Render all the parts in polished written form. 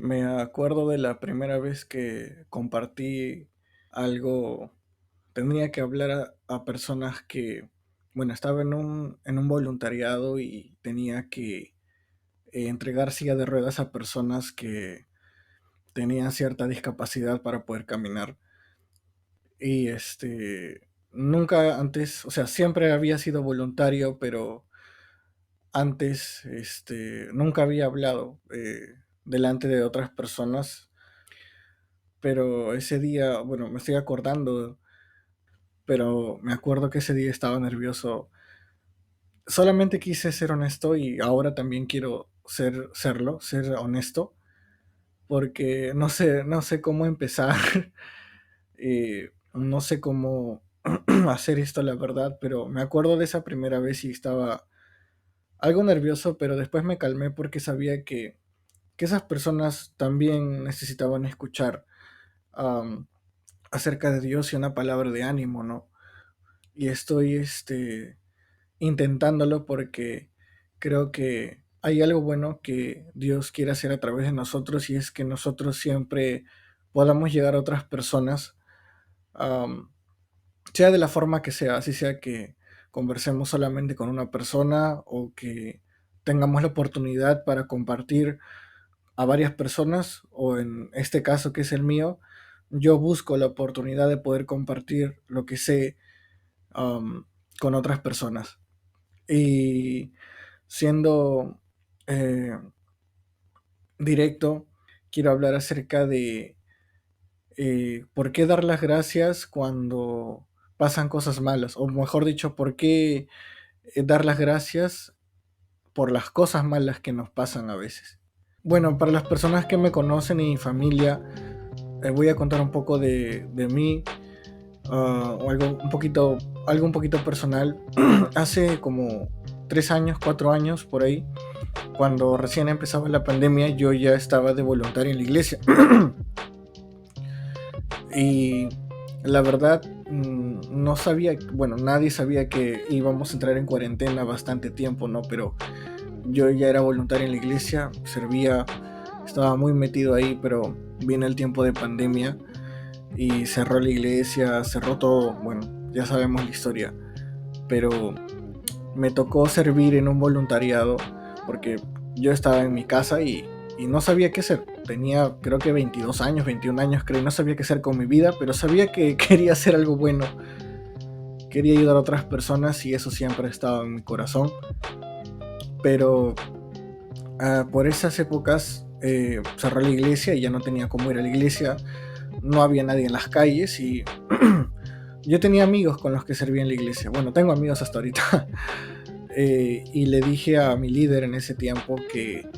Me acuerdo de la primera vez que compartí algo, tenía que hablar a personas que, bueno, estaba en un voluntariado y tenía que entregar silla de ruedas a personas que tenían cierta discapacidad para poder caminar. Y nunca antes, o sea, siempre había sido voluntario, pero antes, nunca había hablado delante de otras personas. Pero ese día, bueno, me estoy acordando, pero me acuerdo que ese día estaba nervioso. Solamente quise ser honesto y ahora también quiero ser honesto, porque no sé cómo empezar, no sé cómo hacer esto, la verdad, pero me acuerdo de esa primera vez y estaba algo nervioso, pero después me calmé porque sabía que esas personas también necesitaban escuchar am, acerca de Dios y una palabra de ánimo, ¿no? Y estoy intentándolo porque creo que hay algo bueno que Dios quiere hacer a través de nosotros y es que nosotros siempre podamos llegar a otras personas, am, sea de la forma que sea, así sea que conversemos solamente con una persona o que tengamos la oportunidad para compartir a varias personas, o en este caso que es el mío, yo busco la oportunidad de poder compartir lo que sé, am, con otras personas. Y siendo eh, directo, quiero hablar acerca de por qué dar las gracias cuando pasan cosas malas, o mejor dicho, por qué dar las gracias por las cosas malas que nos pasan a veces. Bueno, para las personas que me conocen y mi familia, voy a contar un poco de mí, o algo un poquito personal. Hace como 3 años, 4 años por ahí, cuando recién empezaba la pandemia, yo ya estaba de voluntario en la iglesia. Y la verdad, no sabía, bueno, nadie sabía que íbamos a entrar en cuarentena bastante tiempo, ¿no? Pero yo ya era voluntario en la iglesia, servía, estaba muy metido ahí, pero viene el tiempo de pandemia y cerró la iglesia, cerró todo, bueno, ya sabemos la historia. Pero me tocó servir en un voluntariado porque yo estaba en mi casa y no sabía qué hacer. Tenía creo que 22 años, 21 años creo, y no sabía qué hacer con mi vida, pero sabía que quería hacer algo bueno, quería ayudar a otras personas y eso siempre ha estado en mi corazón. Pero por esas épocas cerró la iglesia y ya no tenía cómo ir a la iglesia, no había nadie en las calles y yo tenía amigos con los que servía en la iglesia. Bueno, tengo amigos hasta ahorita. Y le dije a mi líder en ese tiempo que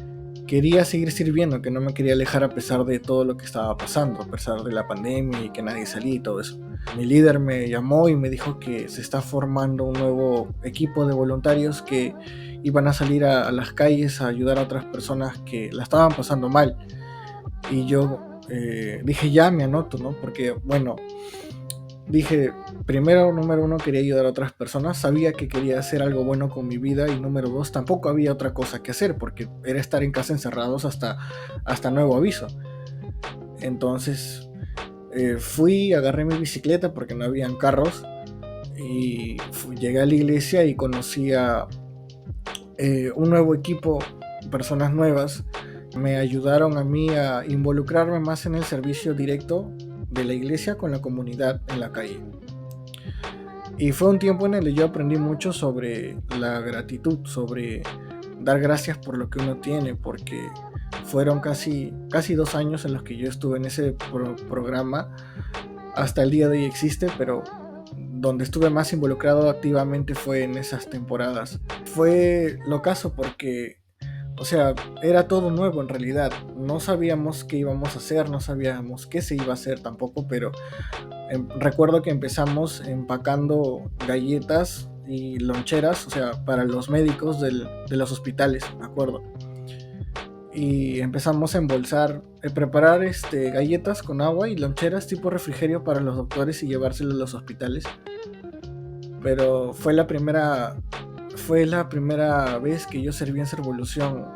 quería seguir sirviendo, que no me quería alejar a pesar de todo lo que estaba pasando, a pesar de la pandemia y que nadie salía y todo eso. Mi líder me llamó y me dijo que se está formando un nuevo equipo de voluntarios que iban a salir a las calles a ayudar a otras personas que la estaban pasando mal. Y yo dije, ya me anoto, ¿no? Porque, bueno, dije, primero, número uno, quería ayudar a otras personas, sabía que quería hacer algo bueno con mi vida y número dos, tampoco había otra cosa que hacer porque era estar en casa encerrados hasta nuevo aviso. Entonces fui, agarré mi bicicleta porque no habían carros y llegué a la iglesia y conocí a un nuevo equipo, personas nuevas, me ayudaron a mí a involucrarme más en el servicio directo de la iglesia con la comunidad en la calle. Y fue un tiempo en el que yo aprendí mucho sobre la gratitud, sobre dar gracias por lo que uno tiene, porque fueron casi 2 años en los que yo estuve en ese programa. Hasta el día de hoy existe, pero donde estuve más involucrado activamente fue en esas temporadas. Fue locazo porque, o sea, era todo nuevo en realidad. No sabíamos qué íbamos a hacer, no sabíamos qué se iba a hacer tampoco, pero recuerdo que empezamos empacando galletas y loncheras, o sea, para los médicos de los hospitales, me acuerdo. Y empezamos a embolsar, preparar galletas con agua y loncheras tipo refrigerio para los doctores y llevárselos a los hospitales. Pero fue la primera vez que yo serví en Servolución.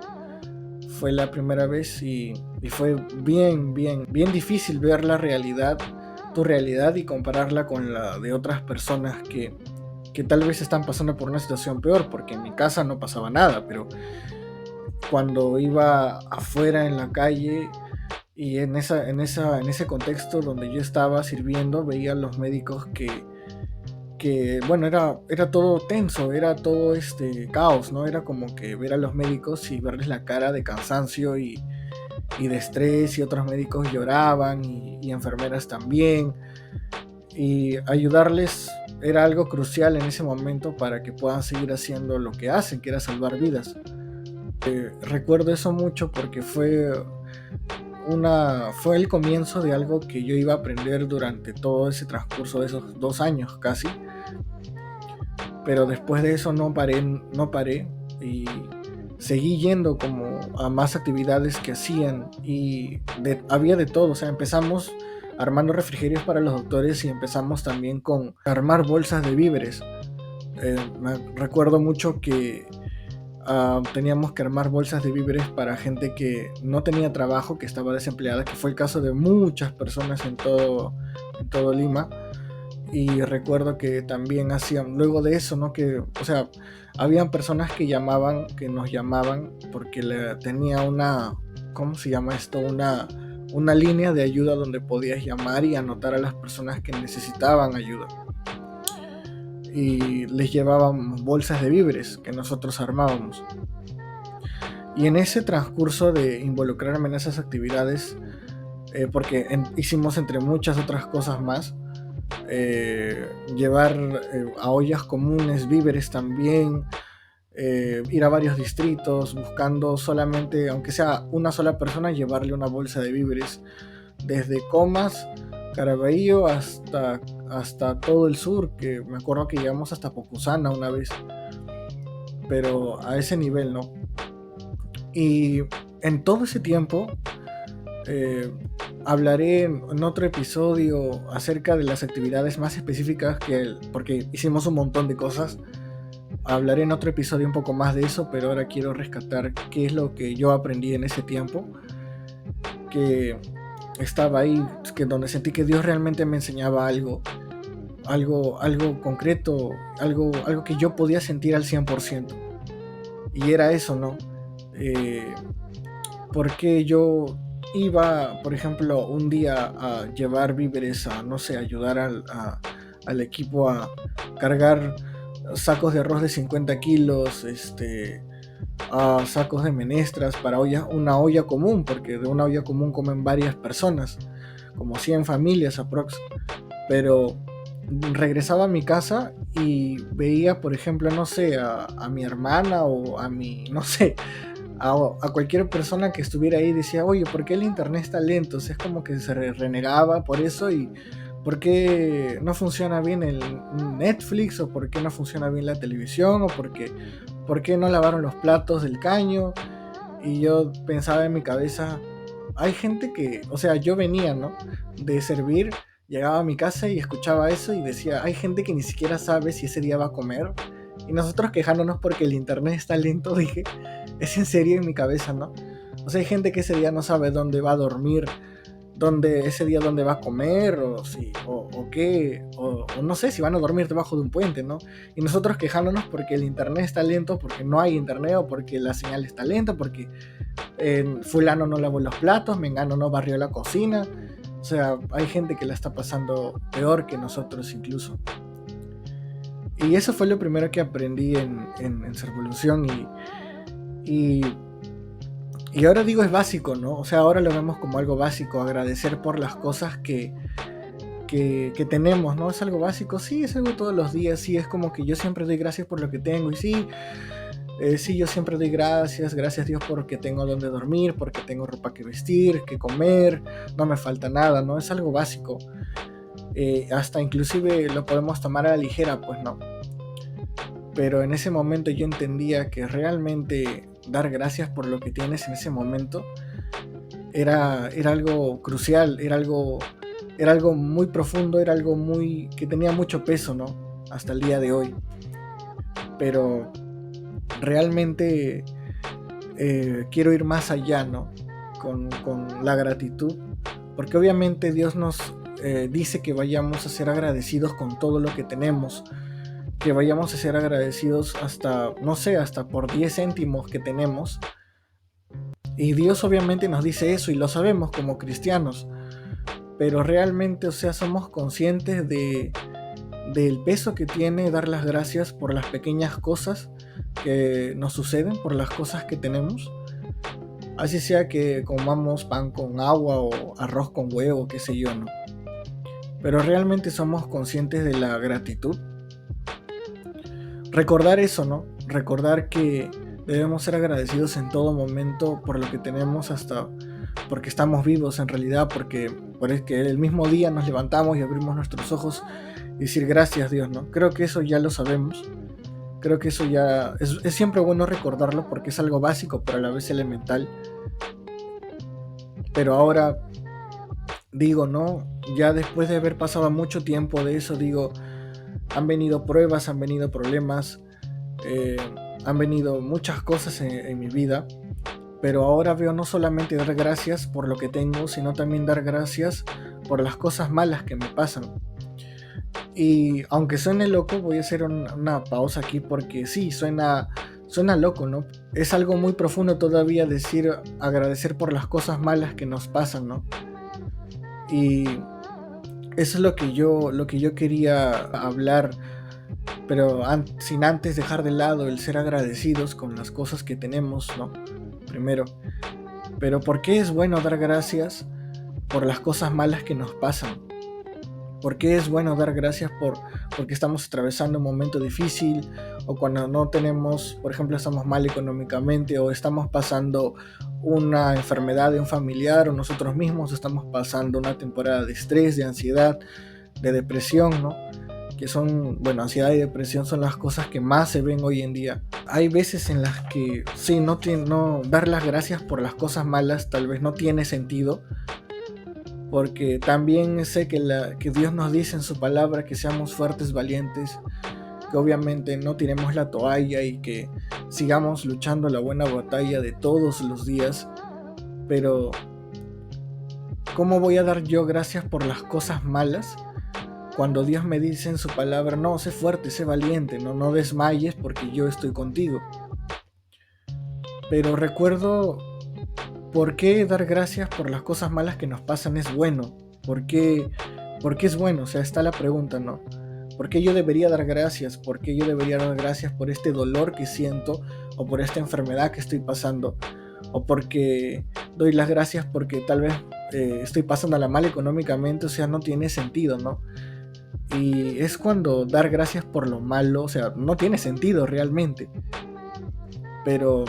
fue la primera vez y fue bien difícil ver la realidad, tu realidad, y compararla con la de otras personas que tal vez están pasando por una situación peor, porque en mi casa no pasaba nada, pero cuando iba afuera en la calle y en ese contexto donde yo estaba sirviendo, veía a los médicos que bueno, era todo tenso, era todo caos, ¿no? Era como que ver a los médicos y verles la cara de cansancio y de estrés, y otros médicos lloraban y enfermeras también, y ayudarles era algo crucial en ese momento para que puedan seguir haciendo lo que hacen, que era salvar vidas. Recuerdo eso mucho porque fue el comienzo de algo que yo iba a aprender durante todo ese transcurso de esos 2 años casi, pero después de eso no paré y seguí yendo como a más actividades que hacían, y había de todo. O sea, empezamos armando refrigerios para los doctores y empezamos también con armar bolsas de víveres. Recuerdo mucho que teníamos que armar bolsas de víveres para gente que no tenía trabajo, que estaba desempleada, que fue el caso de muchas personas en todo Lima. Y recuerdo que también hacían, luego de eso, ¿no? Que, o sea, habían personas que nos llamaban porque tenía ¿cómo se llama esto? Una línea de ayuda donde podías llamar y anotar a las personas que necesitaban ayuda. Y les llevábamos bolsas de víveres que nosotros armábamos. Y en ese transcurso de involucrarme en esas actividades, porque hicimos entre muchas otras cosas más, llevar a ollas comunes víveres también, ir a varios distritos buscando solamente, aunque sea una sola persona, llevarle una bolsa de víveres, desde Comas, Caraballo hasta todo el sur, que me acuerdo que llegamos hasta Pocusana una vez, pero a ese nivel, ¿no? Y en todo ese tiempo hablaré en otro episodio acerca de las actividades más específicas, porque hicimos un montón de cosas. Hablaré en otro episodio un poco más de eso, pero ahora quiero rescatar qué es lo que yo aprendí en ese tiempo, que estaba ahí, que donde sentí que Dios realmente me enseñaba algo concreto, algo que yo podía sentir al 100%. Y era eso, ¿no? Porque yo iba, por ejemplo, un día a llevar víveres, no sé, ayudar al equipo a cargar sacos de arroz de 50 kilos, a sacos de menestras para una olla común, porque de una olla común comen varias personas, como 100 familias aprox. Pero regresaba a mi casa y veía, por ejemplo, no sé, a mi hermana o a mi, no sé, a cualquier persona que estuviera ahí, decía, oye, ¿por qué el internet está lento? O sea, es como que se renegaba por eso. Y ¿por qué no funciona bien el Netflix? ¿O por qué no funciona bien la televisión? ¿O por qué no lavaron los platos del caño? Y yo pensaba en mi cabeza, hay gente que, o sea, yo venía, ¿no?, de servir, llegaba a mi casa y escuchaba eso y decía, hay gente que ni siquiera sabe si ese día va a comer. Y nosotros quejándonos porque el internet está lento, dije, es en serio en mi cabeza, ¿no? O sea, hay gente que ese día no sabe dónde va a dormir, ese día dónde va a comer, o qué, o no sé, si van a dormir debajo de un puente, ¿no? Y nosotros quejándonos porque el internet está lento, porque no hay internet, o porque la señal está lenta, porque fulano no lavó los platos, mengano no barrió la cocina. O sea, hay gente que la está pasando peor que nosotros incluso. Y eso fue lo primero que aprendí en Servolución, y ahora digo, es básico, ¿no? O sea, ahora lo vemos como algo básico, agradecer por las cosas que tenemos, ¿no? Es algo básico, sí, es algo todos los días, sí, es como que yo siempre doy gracias por lo que tengo, y sí, yo siempre doy gracias a Dios porque tengo donde dormir, porque tengo ropa que vestir, que comer, no me falta nada, ¿no? Es algo básico. Hasta inclusive lo podemos tomar a la ligera, pues no. Pero en ese momento yo entendía que realmente dar gracias por lo que tienes en ese momento era algo crucial, era algo muy profundo, era algo que tenía mucho peso, ¿no? Hasta el día de hoy. Pero realmente quiero ir más allá, ¿no? Con la gratitud, porque obviamente Dios nos dice que vayamos a ser agradecidos con todo lo que tenemos, que vayamos a ser agradecidos hasta, no sé, hasta por 10 céntimos que tenemos. Y Dios obviamente nos dice eso y lo sabemos como cristianos, pero realmente, o sea, somos conscientes del peso que tiene dar las gracias por las pequeñas cosas que nos suceden, por las cosas que tenemos. Así sea que comamos pan con agua o arroz con huevo, qué sé yo, ¿no? Pero realmente somos conscientes de la gratitud. Recordar eso, ¿no? Recordar que debemos ser agradecidos en todo momento por lo que tenemos, hasta porque estamos vivos en realidad, porque el mismo día nos levantamos y abrimos nuestros ojos y decir gracias Dios, ¿no? Creo que eso ya lo sabemos. Creo que eso ya es siempre bueno recordarlo porque es algo básico pero a la vez elemental. Pero ahora digo, ¿no? Ya después de haber pasado mucho tiempo de eso, digo, han venido pruebas, han venido problemas, han venido muchas cosas en mi vida, pero ahora veo no solamente dar gracias por lo que tengo, sino también dar gracias por las cosas malas que me pasan. Y aunque suene loco, voy a hacer una pausa aquí porque sí, suena loco, ¿no? Es algo muy profundo todavía decir agradecer por las cosas malas que nos pasan, ¿no? Y eso es lo que yo quería hablar, pero sin antes dejar de lado el ser agradecidos con las cosas que tenemos, ¿no? Primero. Pero ¿por qué es bueno dar gracias por las cosas malas que nos pasan? ¿Por qué es bueno dar gracias porque estamos atravesando un momento difícil, o cuando no tenemos, por ejemplo, estamos mal económicamente, o estamos pasando una enfermedad de un familiar, o nosotros mismos estamos pasando una temporada de estrés, de ansiedad, de depresión, ¿no? Que son, bueno, ansiedad y depresión son las cosas que más se ven hoy en día. Hay veces en las que sí, no dar las gracias por las cosas malas tal vez no tiene sentido, porque también sé que Dios nos dice en su palabra que seamos fuertes, valientes, que obviamente no tiremos la toalla y que sigamos luchando la buena batalla de todos los días. Pero ¿cómo voy a dar yo gracias por las cosas malas cuando Dios me dice en su palabra, no, sé fuerte, sé valiente, no desmayes porque yo estoy contigo? Pero recuerdo, ¿por qué dar gracias por las cosas malas que nos pasan es bueno? ¿Por qué es bueno? O sea, está la pregunta, ¿no? ¿Por qué yo debería dar gracias? ¿Por qué yo debería dar gracias por este dolor que siento, o por esta enfermedad que estoy pasando? ¿O porque doy las gracias porque tal vez estoy pasándola mal económicamente? O sea, no tiene sentido, ¿no? Y es cuando dar gracias por lo malo, o sea, no tiene sentido realmente. Pero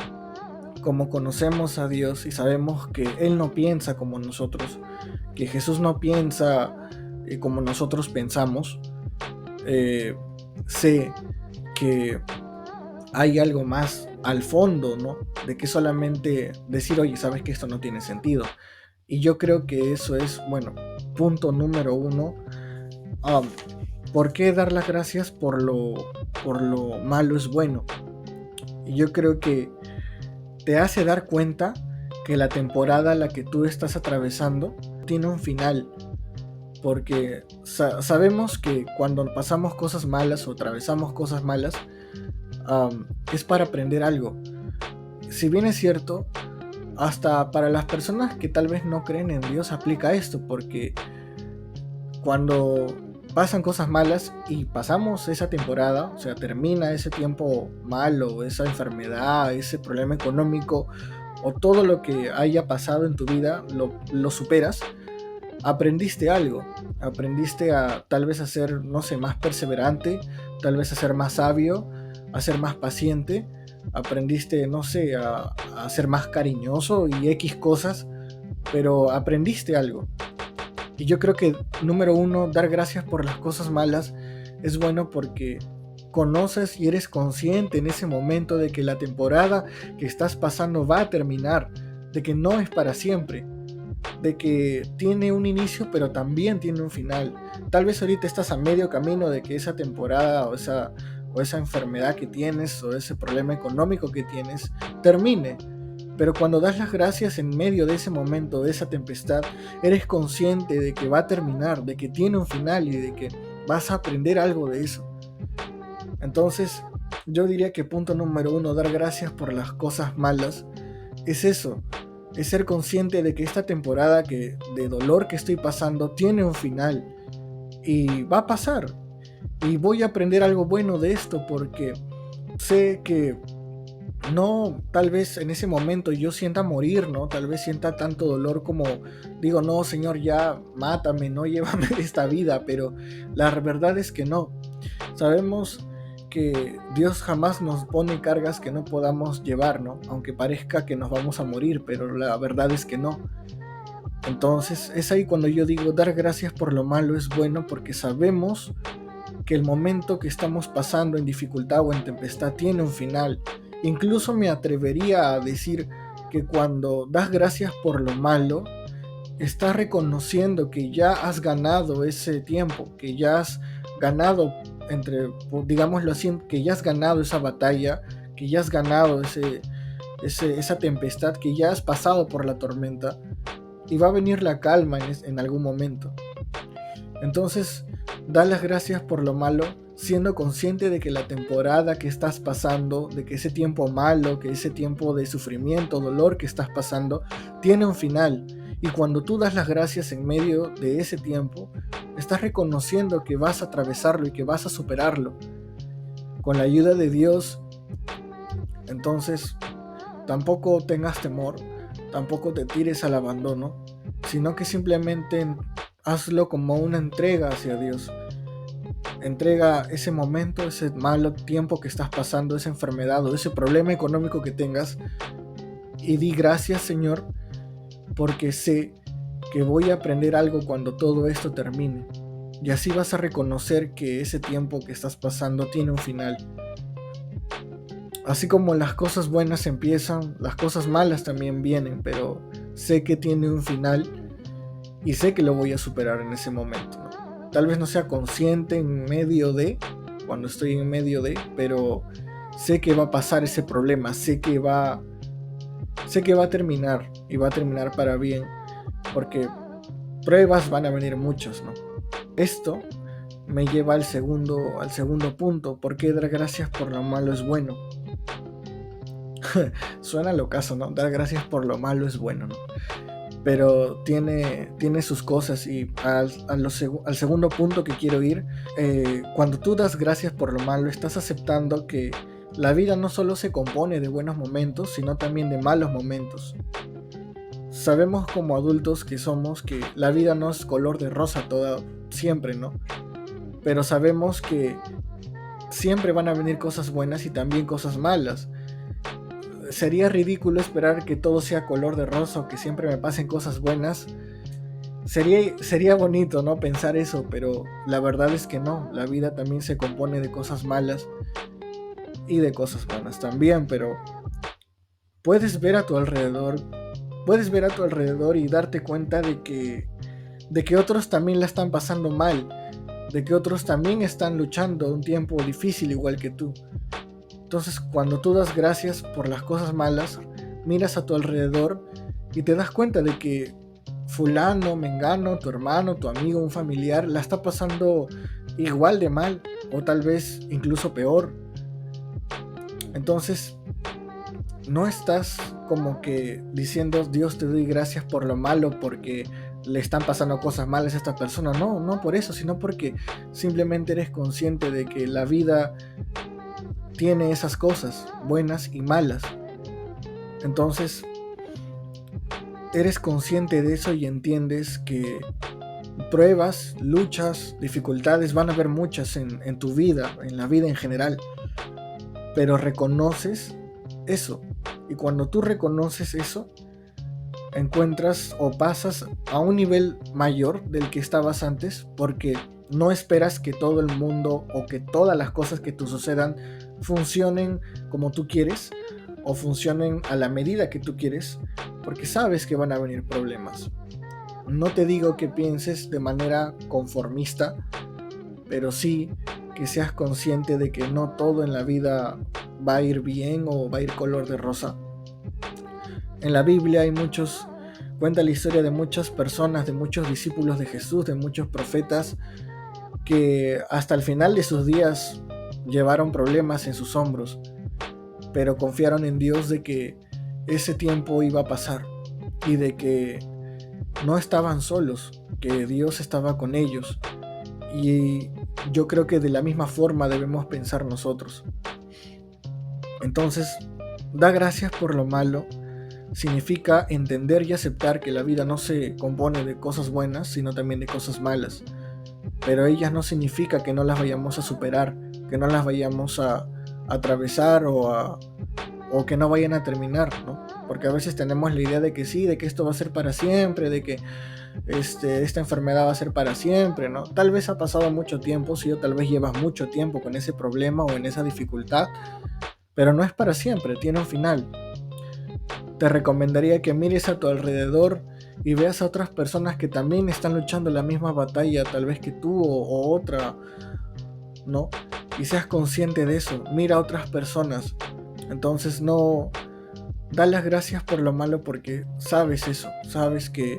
como conocemos a Dios y sabemos que Él no piensa como nosotros, que Jesús no piensa como nosotros pensamos, sé que hay algo más al fondo, ¿no? De que solamente decir, oye, sabes que esto no tiene sentido. Y yo creo que eso es, bueno, punto número uno. ¿Por qué dar las gracias por lo malo es bueno? Y yo creo que te hace dar cuenta que la temporada a la que tú estás atravesando tiene un final, porque sabemos que cuando pasamos cosas malas o atravesamos cosas malas, es para aprender algo. Si bien es cierto, hasta para las personas que tal vez no creen en Dios aplica esto, porque cuando pasan cosas malas y pasamos esa temporada, o sea, termina ese tiempo malo, esa enfermedad, ese problema económico, o todo lo que haya pasado en tu vida, lo superas, aprendiste algo. Aprendiste a tal vez a ser, no sé, más perseverante, tal vez a ser más sabio, a ser más paciente. Aprendiste, no sé, a ser más cariñoso y X cosas, pero aprendiste algo. Y yo creo que, número uno, dar gracias por las cosas malas es bueno porque conoces y eres consciente en ese momento de que la temporada que estás pasando va a terminar, de que no es para siempre, de que tiene un inicio pero también tiene un final. Tal vez ahorita estás a medio camino de que esa temporada o esa enfermedad que tienes o ese problema económico que tienes termine, Pero cuando das las gracias en medio de ese momento, de esa tempestad, eres consciente de que va a terminar, de que tiene un final y de que vas a aprender algo de eso. Entonces, yo diría que punto número uno, dar gracias por las cosas malas, es eso, es ser consciente de que esta temporada de dolor que estoy pasando tiene un final y va a pasar. Y voy a aprender algo bueno de esto porque sé que no, tal vez en ese momento yo sienta morir, ¿no? Tal vez sienta tanto dolor como digo, no, Señor, ya mátame, no llévame de esta vida, pero la verdad es que no. Sabemos que Dios jamás nos pone cargas que no podamos llevar, ¿no? Aunque parezca que nos vamos a morir, pero la verdad es que no. Entonces es ahí cuando yo digo, dar gracias por lo malo es bueno porque sabemos que el momento que estamos pasando en dificultad o en tempestad tiene un final. Incluso me atrevería a decir que cuando das gracias por lo malo, estás reconociendo que ya has ganado ese tiempo, que ya has ganado, digámoslo así, que ya has ganado esa batalla, que ya has ganado esa tempestad, que ya has pasado por la tormenta y va a venir la calma en algún momento. Entonces, da las gracias por lo malo, siendo consciente de que la temporada que estás pasando, de que ese tiempo malo, que ese tiempo de sufrimiento, dolor que estás pasando, tiene un final. Y cuando tú das las gracias en medio de ese tiempo, estás reconociendo que vas a atravesarlo y que vas a superarlo. Con la ayuda de Dios, entonces, tampoco tengas temor, tampoco te tires al abandono, sino que simplemente hazlo como una entrega hacia Dios. Entrega ese momento, ese malo tiempo que estás pasando, esa enfermedad o ese problema económico que tengas y di gracias, Señor, porque sé que voy a aprender algo cuando todo esto termine. Y así vas a reconocer que ese tiempo que estás pasando tiene un final. Así como las cosas buenas empiezan, las cosas malas también vienen, pero sé que tiene un final y sé que lo voy a superar en ese momento, ¿no? Tal vez no sea consciente cuando estoy en medio de, pero sé que va a pasar ese problema, sé que va a terminar y va a terminar para bien, porque pruebas van a venir muchas, ¿no? Esto me lleva al segundo punto, ¿por qué dar gracias por lo malo es bueno? Suena locazo, ¿no? Dar gracias por lo malo es bueno, ¿no? Pero tiene sus cosas y al segundo punto que quiero ir, cuando tú das gracias por lo malo, estás aceptando que la vida no solo se compone de buenos momentos, sino también de malos momentos. Sabemos como adultos que somos que la vida no es color de rosa siempre, ¿no? Pero sabemos que siempre van a venir cosas buenas y también cosas malas. Sería ridículo esperar que todo sea color de rosa o que siempre me pasen cosas buenas. Sería bonito, ¿no? Pensar eso, pero la verdad es que no. La vida también se compone de cosas malas y de cosas buenas también, pero puedes ver a tu alrededor y darte cuenta de que otros también la están pasando mal, de que otros también están luchando un tiempo difícil igual que tú. Entonces, cuando tú das gracias por las cosas malas, miras a tu alrededor y te das cuenta de que fulano, mengano, tu hermano, tu amigo, un familiar, la está pasando igual de mal o tal vez incluso peor. Entonces, no estás como que diciendo, Dios, te doy gracias por lo malo porque le están pasando cosas malas a esta persona. No por eso, sino porque simplemente eres consciente de que la vida tiene esas cosas, buenas y malas. Entonces, eres consciente de eso y entiendes que pruebas, luchas, dificultades van a haber muchas en tu vida, en la vida en general. Pero reconoces eso. Y cuando tú reconoces eso, encuentras o pasas a un nivel mayor del que estabas antes, porque no esperas que todo el mundo o que todas las cosas que te sucedan funcionen como tú quieres o funcionen a la medida que tú quieres, porque sabes que van a venir problemas. No te digo que pienses de manera conformista, pero sí que seas consciente de que no todo en la vida va a ir bien o va a ir color de rosa. En la Biblia cuenta la historia de muchas personas, de muchos discípulos de Jesús, de muchos profetas que hasta el final de sus días llevaron problemas en sus hombros, pero confiaron en Dios de que ese tiempo iba a pasar y de que no estaban solos, que Dios estaba con ellos. Y yo creo que de la misma forma debemos pensar nosotros. Entonces, da gracias por lo malo significa entender y aceptar que la vida no se compone de cosas buenas, sino también de cosas malas. Pero ellas no significa que no las vayamos a superar, que no las vayamos a atravesar o que no vayan a terminar, ¿no? Porque a veces tenemos la idea de que sí, de que esto va a ser para siempre, de que esta enfermedad va a ser para siempre, ¿no? Tal vez ha pasado mucho tiempo, sí, o tal vez llevas mucho tiempo con ese problema o en esa dificultad, pero no es para siempre, tiene un final. Te recomendaría que mires a tu alrededor y veas a otras personas que también están luchando la misma batalla, tal vez que tú o otra, ¿no? Y seas consciente de eso, mira a otras personas. Entonces no da las gracias por lo malo porque sabes eso, sabes que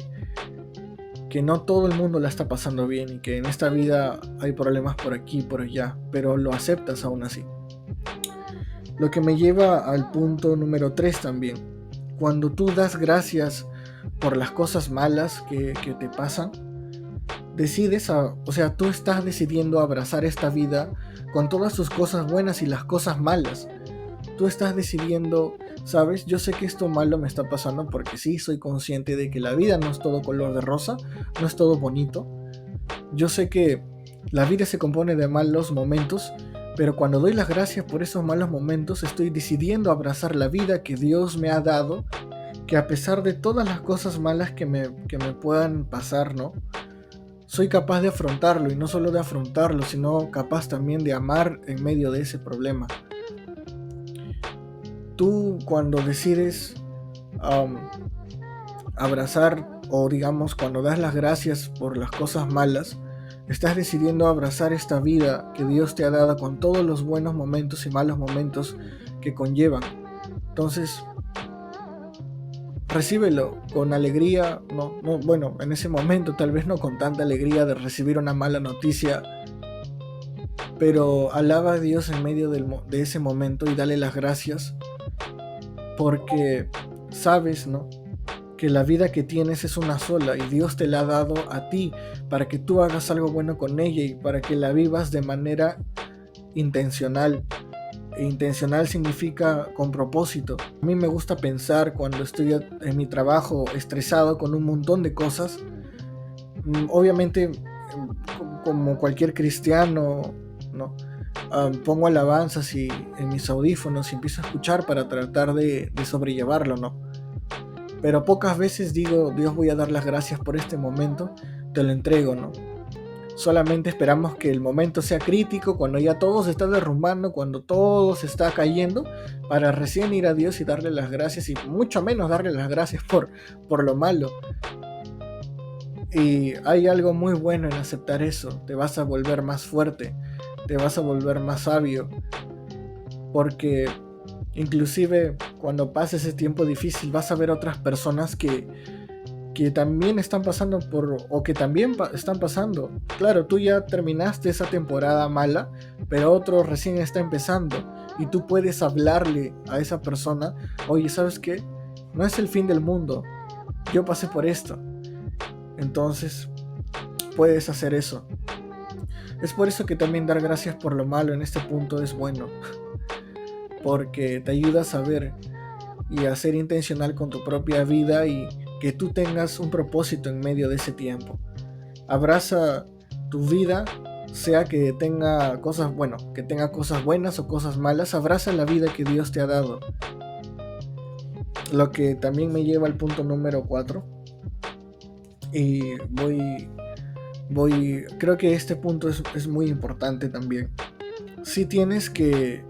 no todo el mundo la está pasando bien y que en esta vida hay problemas por aquí y por allá, pero lo aceptas aún así. Lo que me lleva al punto número 3 también. Cuando tú das gracias por las cosas malas que te pasan, tú estás decidiendo abrazar esta vida con todas sus cosas buenas y las cosas malas. Tú estás decidiendo, ¿sabes? Yo sé que esto malo me está pasando porque sí, soy consciente de que la vida no es todo color de rosa, no es todo bonito. Yo sé que la vida se compone de malos momentos, pero cuando doy las gracias por esos malos momentos, estoy decidiendo abrazar la vida que Dios me ha dado, que a pesar de todas las cosas malas que me puedan pasar, ¿no? Soy capaz de afrontarlo, y no solo de afrontarlo, sino capaz también de amar en medio de ese problema. Tú cuando decides abrazar, o digamos cuando das las gracias por las cosas malas, estás decidiendo abrazar esta vida que Dios te ha dado con todos los buenos momentos y malos momentos que conllevan. Entonces, recíbelo con alegría, bueno, en ese momento tal vez no con tanta alegría de recibir una mala noticia, pero alaba a Dios en medio de ese momento y dale las gracias porque sabes, ¿no?, que la vida que tienes es una sola y Dios te la ha dado a ti para que tú hagas algo bueno con ella y para que la vivas de manera intencional. E intencional significa con propósito. A mí me gusta pensar cuando estoy en mi trabajo estresado con un montón de cosas. Obviamente, como cualquier cristiano, ¿no? Pongo alabanzas en mis audífonos y empiezo a escuchar para tratar de sobrellevarlo, ¿no? Pero pocas veces digo, Dios, voy a dar las gracias por este momento, te lo entrego, ¿no? Solamente esperamos que el momento sea crítico, cuando ya todo se está derrumbando, cuando todo se está cayendo, para recién ir a Dios y darle las gracias, y mucho menos darle las gracias por lo malo. Y hay algo muy bueno en aceptar eso, te vas a volver más fuerte, te vas a volver más sabio, porque inclusive cuando pase ese tiempo difícil vas a ver otras personas que también están pasando están pasando. Claro, tú ya terminaste esa temporada mala, pero otro recién está empezando y tú puedes hablarle a esa persona, oye, ¿sabes qué? No es el fin del mundo, yo pasé por esto. Entonces, puedes hacer eso. Es por eso que también dar gracias por lo malo en este punto es bueno, porque te ayuda a saber y a ser intencional con tu propia vida y que tú tengas un propósito en medio de ese tiempo. Abraza tu vida, sea que tenga cosas buenas o cosas malas, abraza la vida que Dios te ha dado. Lo que también me lleva al punto número 4. Y creo que este punto es muy importante también. Sí tienes que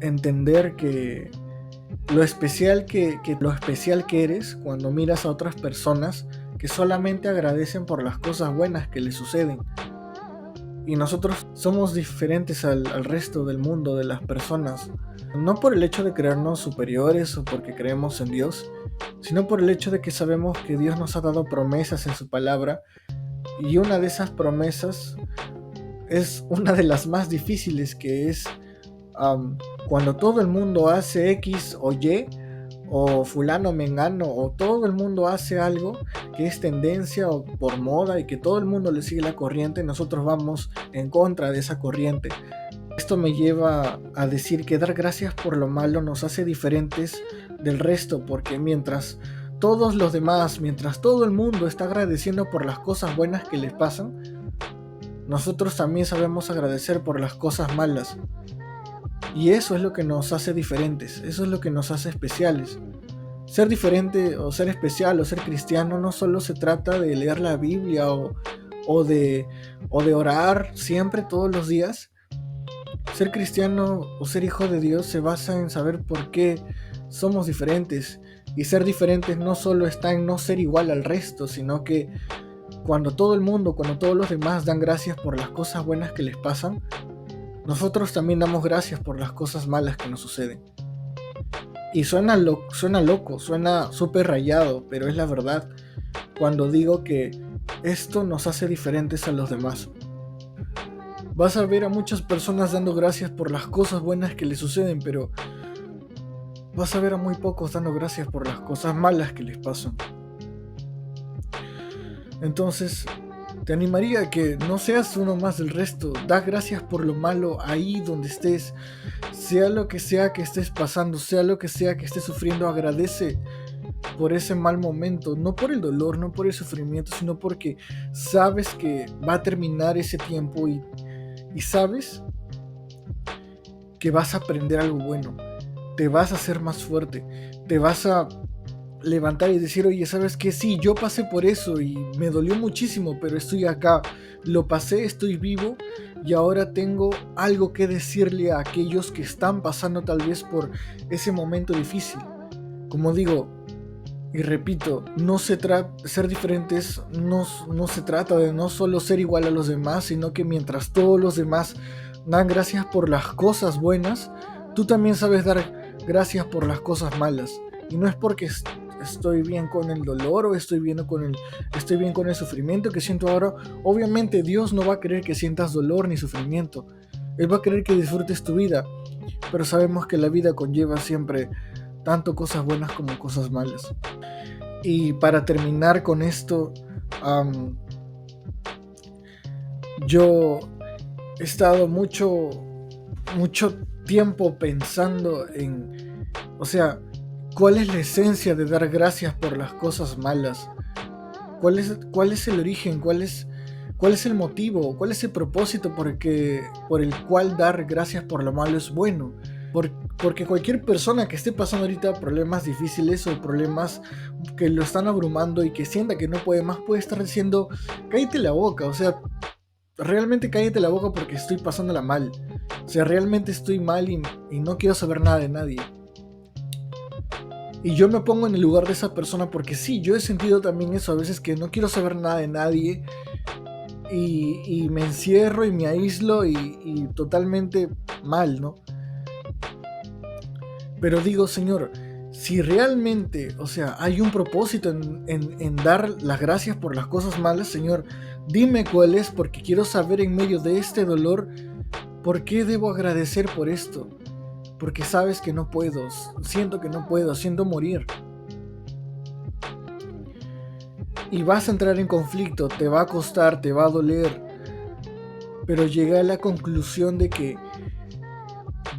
entender que lo especial que eres cuando miras a otras personas que solamente agradecen por las cosas buenas que les suceden. Y nosotros somos diferentes al resto del mundo, de las personas, no por el hecho de creernos superiores o porque creemos en Dios, sino por el hecho de que sabemos que Dios nos ha dado promesas en su palabra, y una de esas promesas es una de las más difíciles, que es cuando todo el mundo hace X o Y, o fulano mengano, o todo el mundo hace algo que es tendencia o por moda y que todo el mundo le sigue la corriente, nosotros vamos en contra de esa corriente. Esto me lleva a decir que dar gracias por lo malo nos hace diferentes del resto, porque mientras todos los demás, mientras todo el mundo está agradeciendo por las cosas buenas que les pasan, nosotros también sabemos agradecer por las cosas malas. Y eso es lo que nos hace diferentes, eso es lo que nos hace especiales. Ser diferente o ser especial o ser cristiano no solo se trata de leer la Biblia o de orar siempre todos los días. Ser cristiano o ser hijo de Dios se basa en saber por qué somos diferentes. Y ser diferentes no solo está en no ser igual al resto, sino que cuando todo el mundo, cuando todos los demás dan gracias por las cosas buenas que les pasan, nosotros también damos gracias por las cosas malas que nos suceden. Y suena loco, suena súper rayado, pero es la verdad cuando digo que esto nos hace diferentes a los demás. Vas a ver a muchas personas dando gracias por las cosas buenas que les suceden, pero vas a ver a muy pocos dando gracias por las cosas malas que les pasan. Entonces, te animaría a que no seas uno más del resto. Da gracias por lo malo ahí donde estés. Sea lo que sea que estés pasando, sea lo que sea que estés sufriendo, agradece por ese mal momento. No por el dolor, no por el sufrimiento, sino porque sabes que va a terminar ese tiempo y sabes que vas a aprender algo bueno. Te vas a hacer más fuerte. Te vas a levantar y decir, oye, ¿sabes qué? Sí, yo pasé por eso y me dolió muchísimo, pero estoy acá, lo pasé, estoy vivo y ahora tengo algo que decirle a aquellos que están pasando tal vez por ese momento difícil. Como digo y repito, ser diferentes no se trata de no solo ser igual a los demás, sino que mientras todos los demás dan gracias por las cosas buenas, tú también sabes dar gracias por las cosas malas. Y no es porque estoy bien con el dolor o estoy bien con el sufrimiento que siento ahora. Obviamente Dios no va a querer que sientas dolor ni sufrimiento. Él va a querer que disfrutes tu vida. Pero sabemos que la vida conlleva siempre tanto cosas buenas como cosas malas. Y para terminar con esto, yo he estado mucho tiempo pensando en, ¿cuál es la esencia de dar gracias por las cosas malas? ¿Cuál es el origen? ¿Cuál es el motivo? ¿Cuál es el propósito por el cual dar gracias por lo malo es bueno? Porque cualquier persona que esté pasando ahorita problemas difíciles o problemas que lo están abrumando y que sienta que no puede más, puede estar diciendo, cállate la boca, realmente cállate la boca porque estoy pasándola mal. Realmente estoy mal y no quiero saber nada de nadie. Y yo me pongo en el lugar de esa persona porque sí, yo he sentido también eso a veces, que no quiero saber nada de nadie y me encierro y me aíslo y totalmente mal, ¿no? Pero digo, Señor, si realmente, hay un propósito en dar las gracias por las cosas malas, Señor, dime cuál es, porque quiero saber en medio de este dolor, ¿por qué debo agradecer por esto? Porque sabes que no puedo, siento que no puedo, siento morir. Y vas a entrar en conflicto, te va a costar, te va a doler, pero llegué a la conclusión de que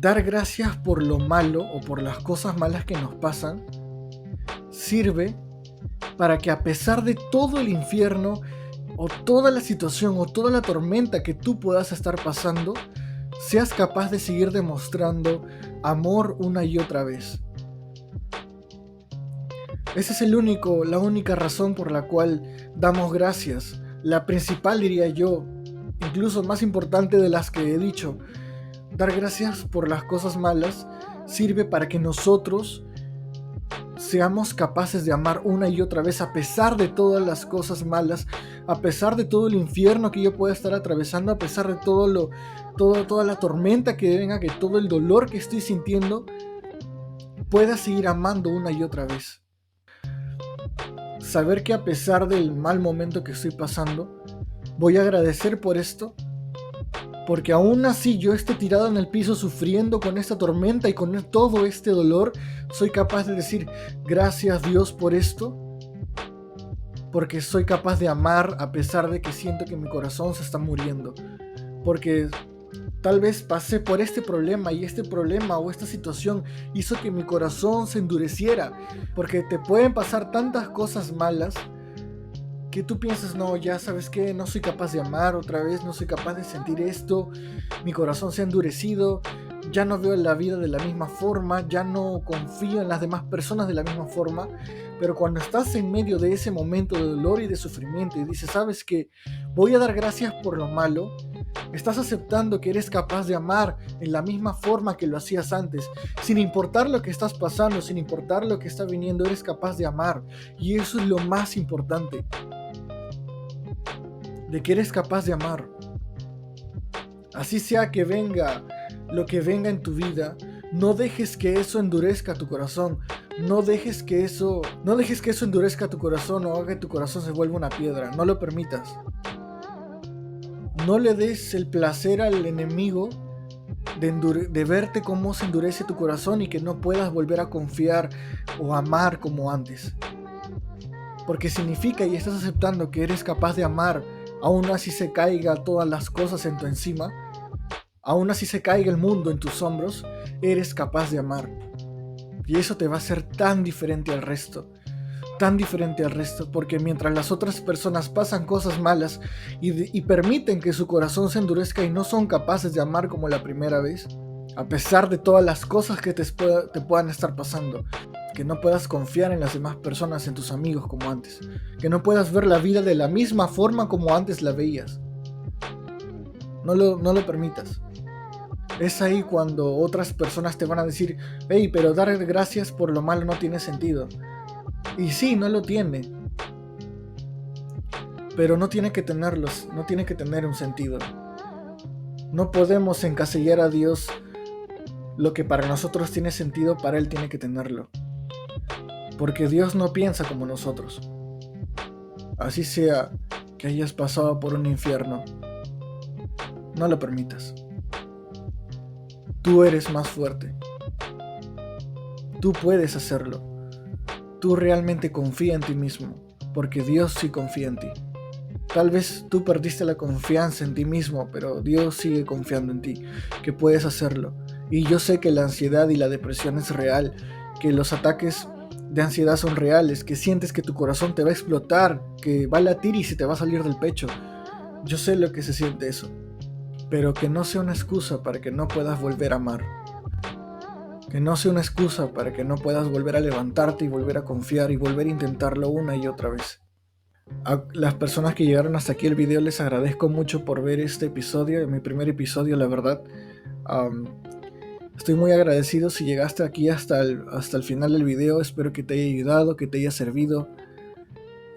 dar gracias por lo malo o por las cosas malas que nos pasan sirve para que, a pesar de todo el infierno o toda la situación o toda la tormenta que tú puedas estar pasando, seas capaz de seguir demostrando amor una y otra vez. Esa es la única razón por la cual damos gracias. La principal, diría yo, incluso más importante de las que he dicho. Dar gracias por las cosas malas sirve para que nosotros seamos capaces de amar una y otra vez a pesar de todas las cosas malas, a pesar de todo el infierno que yo pueda estar atravesando, a pesar de toda la tormenta que venga, que todo el dolor que estoy sintiendo, pueda seguir amando una y otra vez. Saber que a pesar del mal momento que estoy pasando, voy a agradecer por esto, porque aún así yo esté tirado en el piso sufriendo con esta tormenta y con todo este dolor, soy capaz de decir gracias Dios por esto, porque soy capaz de amar a pesar de que siento que mi corazón se está muriendo, porque tal vez pasé por este problema y este problema o esta situación hizo que mi corazón se endureciera, porque te pueden pasar tantas cosas malas que tú piensas, no, ya sabes que no soy capaz de amar otra vez, no soy capaz de sentir esto, mi corazón se ha endurecido, ya no veo la vida de la misma forma, ya no confío en las demás personas de la misma forma. Pero cuando estás en medio de ese momento de dolor y de sufrimiento y dices, sabes que voy a dar gracias por lo malo, estás aceptando que eres capaz de amar en la misma forma que lo hacías antes, sin importar lo que estás pasando, sin importar lo que está viniendo, eres capaz de amar. Y eso es lo más importante, de que eres capaz de amar. Así sea que venga lo que venga en tu vida, no dejes que eso endurezca tu corazón. No dejes que eso endurezca tu corazón o haga que tu corazón se vuelva una piedra. No lo permitas. No le des el placer al enemigo de verte cómo se endurece tu corazón y que no puedas volver a confiar o amar como antes. Porque significa y estás aceptando que eres capaz de amar, aún así se caiga todas las cosas en tu encima, aún así se caiga el mundo en tus hombros, eres capaz de amar. Y eso te va a hacer tan diferente al resto. Tan diferente al resto, porque mientras las otras personas pasan cosas malas y permiten que su corazón se endurezca y no son capaces de amar como la primera vez, a pesar de todas las cosas que te puedan estar pasando, que no puedas confiar en las demás personas, en tus amigos como antes, que no puedas ver la vida de la misma forma como antes la veías. No lo permitas. Es ahí cuando otras personas te van a decir, hey, pero dar gracias por lo malo no tiene sentido. Y sí, no lo tiene. Pero no tiene que tenerlos, no tiene que tener un sentido. No podemos encasillar a Dios. Lo que para nosotros tiene sentido, para Él tiene que tenerlo. Porque Dios no piensa como nosotros. Así sea que hayas pasado por un infierno, no lo permitas. Tú eres más fuerte. Tú puedes hacerlo. Tú realmente confía en ti mismo, porque Dios sí confía en ti. Tal vez tú perdiste la confianza en ti mismo, pero Dios sigue confiando en ti, que puedes hacerlo. Y yo sé que la ansiedad y la depresión es real, que los ataques de ansiedad son reales, que sientes que tu corazón te va a explotar, que va a latir y se te va a salir del pecho. Yo sé lo que se siente eso, pero que no sea una excusa para que no puedas volver a amar. Que no sea una excusa para que no puedas volver a levantarte y volver a confiar y volver a intentarlo una y otra vez. A las personas que llegaron hasta aquí el video les agradezco mucho por ver este episodio, mi primer episodio, la verdad. Estoy muy agradecido si llegaste aquí hasta el final del video. Espero que te haya ayudado, que te haya servido.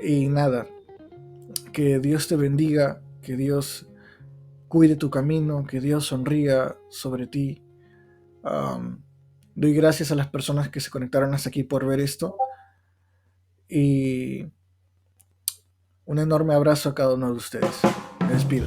Y nada, que Dios te bendiga, que Dios cuide tu camino, que Dios sonría sobre ti. Doy gracias a las personas que se conectaron hasta aquí por ver esto. Y un enorme abrazo a cada uno de ustedes. Me despido.